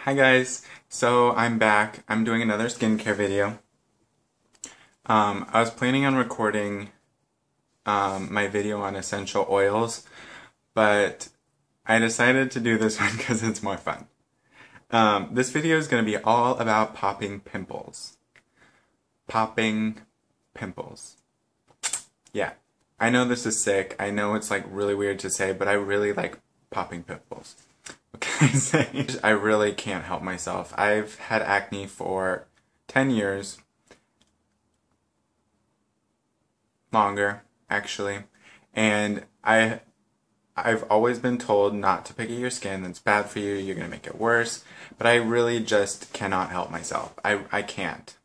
Hi guys, so I'm back. I'm doing another skincare video. I was planning on recording my video on essential oils, but I decided to do this one because it's more fun. This video is going to be all about popping pimples. Popping pimples. Yeah, I know this is sick. I know it's like really weird to say, but I really like popping pimples. What can I say? I really can't help myself. I've had acne for 10 years. Longer, actually. And I've always been told not to pick at your skin. That's bad for you. You're going to make it worse. But I really just cannot help myself. I can't.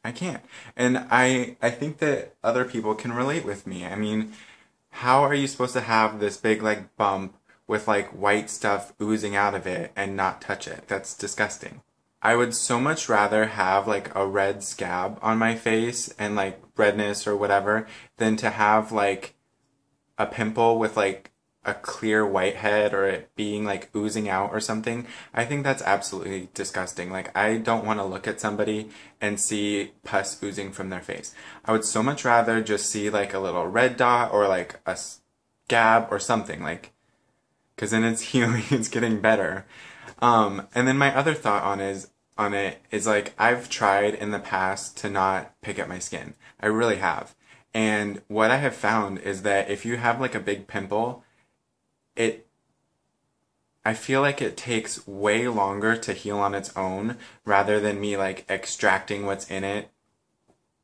I can't. And I think that other people can relate with me. I mean, how are you supposed to have this big like bump with like white stuff oozing out of it and not touch it? That's disgusting. I would so much rather have like a red scab on my face and like redness or whatever than to have like a pimple with like a clear whitehead or it being like oozing out or something. I think that's absolutely disgusting. Like I don't want to look at somebody and see pus oozing from their face. I would so much rather just see like a little red dot or like a scab or something, like, because then it's healing, it's getting better. And then my other thought on it is like I've tried in the past to not pick at my skin. I really have. And what I have found is that if you have like a big pimple, I feel like it takes way longer to heal on its own rather than me like extracting what's in it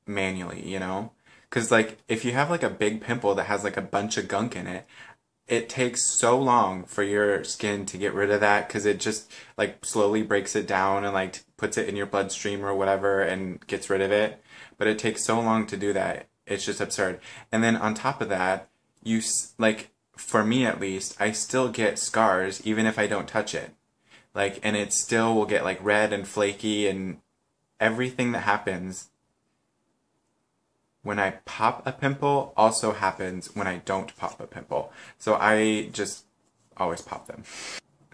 manually, you know? 'Cause like if you have like a big pimple that has like a bunch of gunk in it, it takes so long for your skin to get rid of that because it just like slowly breaks it down and like puts it in your bloodstream or whatever and gets rid of it. But it takes so long to do that. It's just absurd. And then on top of that, like for me at least, I still get scars even if I don't touch it. Like, and it still will get like red and flaky, and everything that happens when I pop a pimple also happens when I don't pop a pimple. So I just always pop them.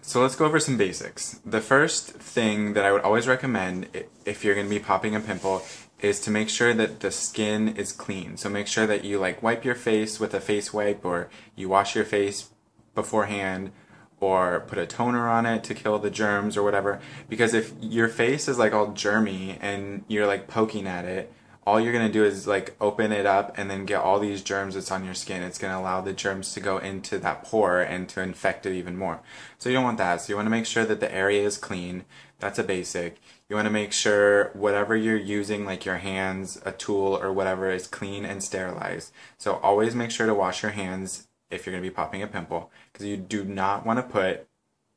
So let's go over some basics. The first thing that I would always recommend if you're going to be popping a pimple is to make sure that the skin is clean. So make sure that you like wipe your face with a face wipe, or you wash your face beforehand, or put a toner on it to kill the germs or whatever. Because if your face is like all germy and you're like poking at it, all you're going to do is like open it up and then get all these germs that's on your skin. It's going to allow the germs to go into that pore and to infect it even more. So you don't want that. So you want to make sure that the area is clean. That's a basic. You want to make sure whatever you're using, like your hands, a tool, or whatever, is clean and sterilized. So always make sure to wash your hands if you're going to be popping a pimple, because you do not want to put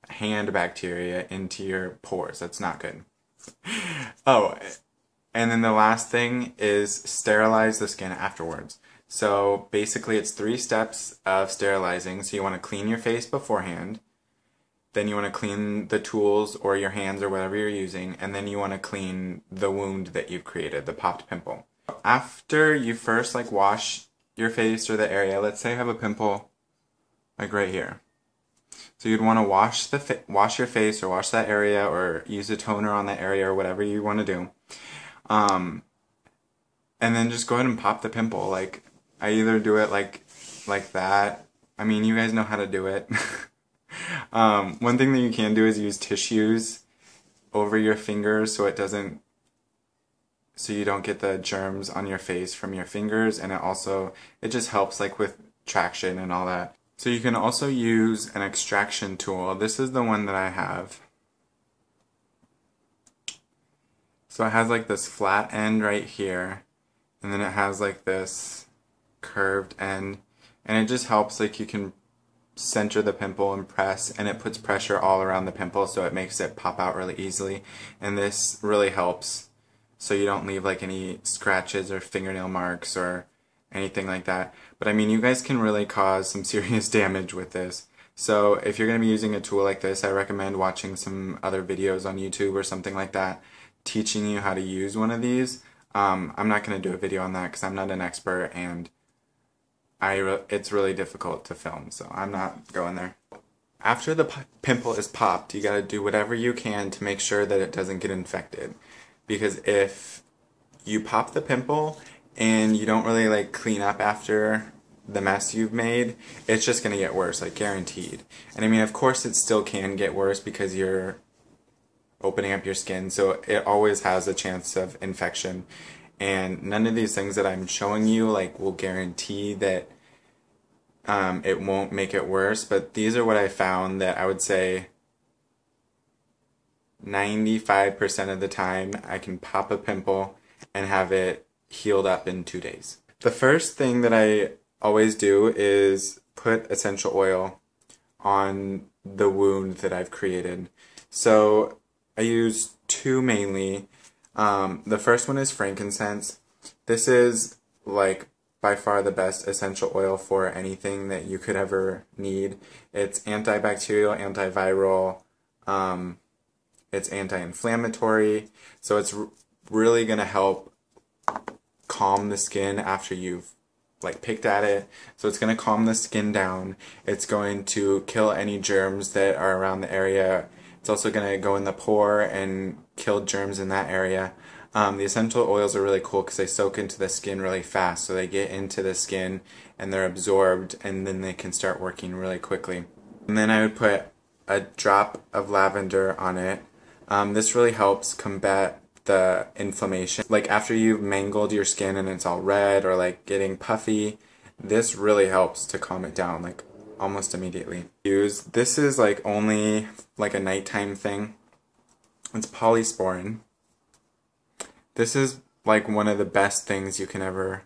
hand bacteria into your pores. That's not good. Oh, and then the last thing is sterilize the skin afterwards. So basically it's 3 steps of sterilizing. So you want to clean your face beforehand, then you want to clean the tools or your hands or whatever you're using, and then you want to clean the wound that you've created, the popped pimple. After you first like wash your face or the area, let's say you have a pimple like right here. So you'd want to wash your face or wash that area or use a toner on that area or whatever you want to do. And then just go ahead and pop the pimple. Like, I either do it like that. I mean, you guys know how to do it. One thing that you can do is use tissues over your fingers so you don't get the germs on your face from your fingers, and it just helps like with traction and all that. So you can also use an extraction tool. This is the one that I have. So it has like this flat end right here, and then it has like this curved end, and it just helps, like you can center the pimple and press, and it puts pressure all around the pimple so it makes it pop out really easily. And this really helps so you don't leave like any scratches or fingernail marks or anything like that. But I mean, you guys can really cause some serious damage with this. So if you're going to be using a tool like this, I recommend watching some other videos on YouTube or something like that, teaching you how to use one of these. I'm not going to do a video on that because I'm not an expert, and it's really difficult to film, so I'm not going there. after the pimple is popped, you gotta do whatever you can to make sure that it doesn't get infected. Because if you pop the pimple and you don't really like clean up after the mess you've made, it's just gonna get worse, like guaranteed. And I mean, of course it still can get worse because you're opening up your skin, so it always has a chance of infection. And none of these things that I'm showing you like will guarantee that it won't make it worse, but these are what I found that I would say 95% of the time I can pop a pimple and have it healed up in 2 days. The first thing that I always do is put essential oil on the wound that I've created. So I use two mainly. The first one is frankincense. This is like by far the best essential oil for anything that you could ever need. It's antibacterial, antiviral, it's anti-inflammatory, so it's really going to help calm the skin after you've like picked at it. So it's going to calm the skin down. It's going to kill any germs that are around the area. It's also going to go in the pore and kill germs in that area. The essential oils are really cool because they soak into the skin really fast, so they get into the skin and they're absorbed, and then they can start working really quickly. And then I would put a drop of lavender on it. This really helps combat the inflammation. Like after you've mangled your skin and it's all red or like getting puffy, this really helps to calm it down like almost immediately. This is like only like a nighttime thing. It's polysporin. This is like one of the best things you can ever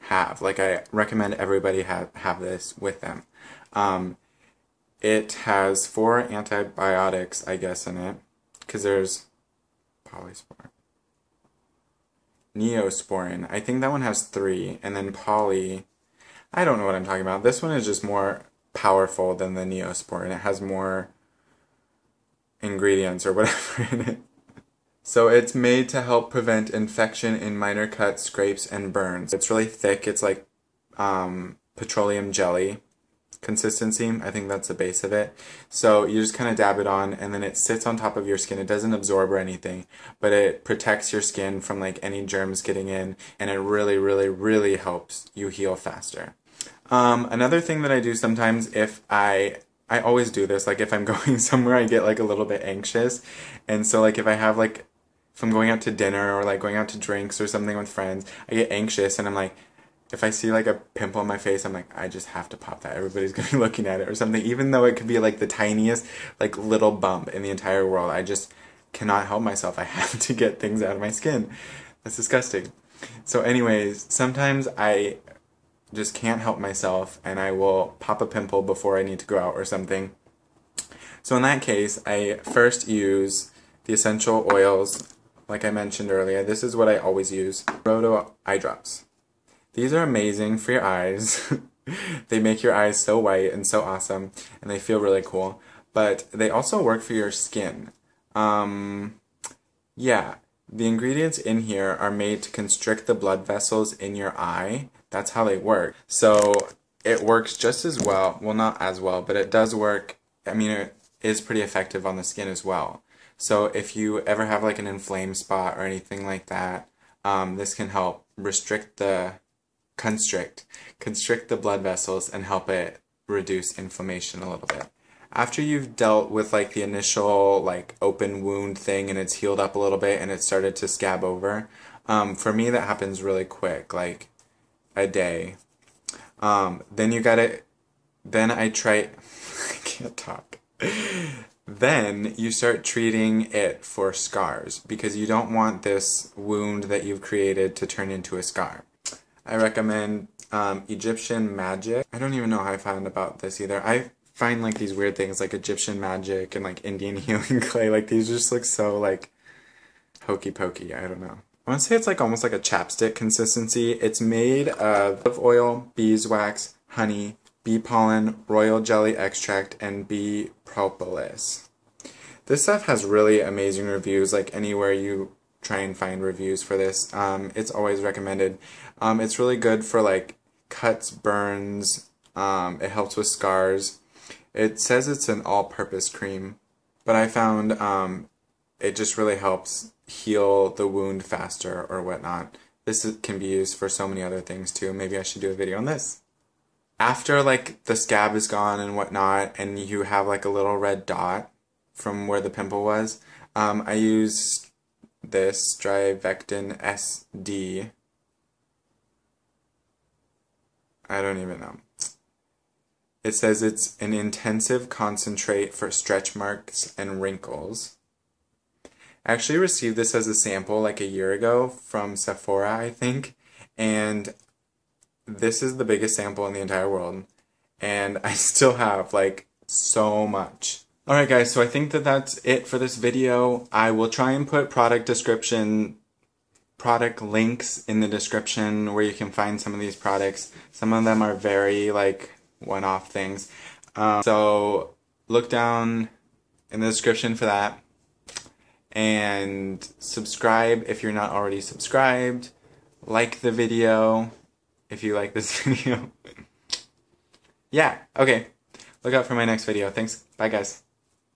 have. Like I recommend everybody have this with them. It has 4 antibiotics, I guess, in it, because there's polysporin. Neosporin, I think that one has 3, and then poly, I don't know what I'm talking about. This one is just more powerful than the Neosporin. It has more ingredients or whatever in it. So it's made to help prevent infection in minor cuts, scrapes, and burns. It's really thick. It's like petroleum jelly consistency. I think that's the base of it. So you just kind of dab it on, and then it sits on top of your skin. It doesn't absorb or anything, but it protects your skin from like any germs getting in, and it really, really, really helps you heal faster. Another thing that I do sometimes, if I always do this, like if I'm going somewhere, I get like a little bit anxious, and so like if I'm going out to dinner or like going out to drinks or something with friends, I get anxious, and I'm like, if I see like a pimple on my face, I'm like, I just have to pop that. Everybody's gonna be looking at it or something, even though it could be like the tiniest like little bump in the entire world. I just cannot help myself. I have to get things out of my skin. That's disgusting. So anyways, sometimes I just can't help myself and I will pop a pimple before I need to go out or something. So in that case, I first use the essential oils. Like I mentioned earlier, this is what I always use. Roto eye drops. These are amazing for your eyes. They make your eyes so white and so awesome, and they feel really cool. But they also work for your skin. Yeah, the ingredients in here are made to constrict the blood vessels in your eye. That's how they work. So it works just as well. Well, not as well, but it does work. I mean, it is pretty effective on the skin as well. So if you ever have like an inflamed spot or anything like that, this can help constrict the blood vessels and help it reduce inflammation a little bit. After you've dealt with like the initial like open wound thing and it's healed up a little bit and it started to scab over, for me that happens really quick, like a day. Then I can't talk. Then you start treating it for scars because you don't want this wound that you've created to turn into a scar. I recommend Egyptian magic. I don't even know how I found about this either. I find like these weird things like Egyptian magic and like Indian healing clay. Like these just look so like hokey pokey. I don't know. I want to say it's like almost like a chapstick consistency. It's made of oil, beeswax, honey, bee pollen, royal jelly extract, and bee propolis. This stuff has really amazing reviews. Like anywhere you try and find reviews for this, it's always recommended. It's really good for like cuts, burns. It helps with scars. It says it's an all-purpose cream, but I found it just really helps heal the wound faster or whatnot. Can be used for so many other things too. Maybe I should do a video on this. After like the scab is gone and whatnot, and you have like a little red dot from where the pimple was, I use this Drivectin SD. I don't even know. It says it's an intensive concentrate for stretch marks and wrinkles. I actually received this as a sample like a year ago from Sephora, I think, and this is the biggest sample in the entire world, and I still have like so much. Alright guys, so I think that that's it for this video. I will try and put product links in the description where you can find some of these products. Some of them are very like one-off things. So look down in the description for that. And subscribe if you're not already subscribed. Like the video if you like this video. Yeah, okay. Look out for my next video. Thanks. Bye guys.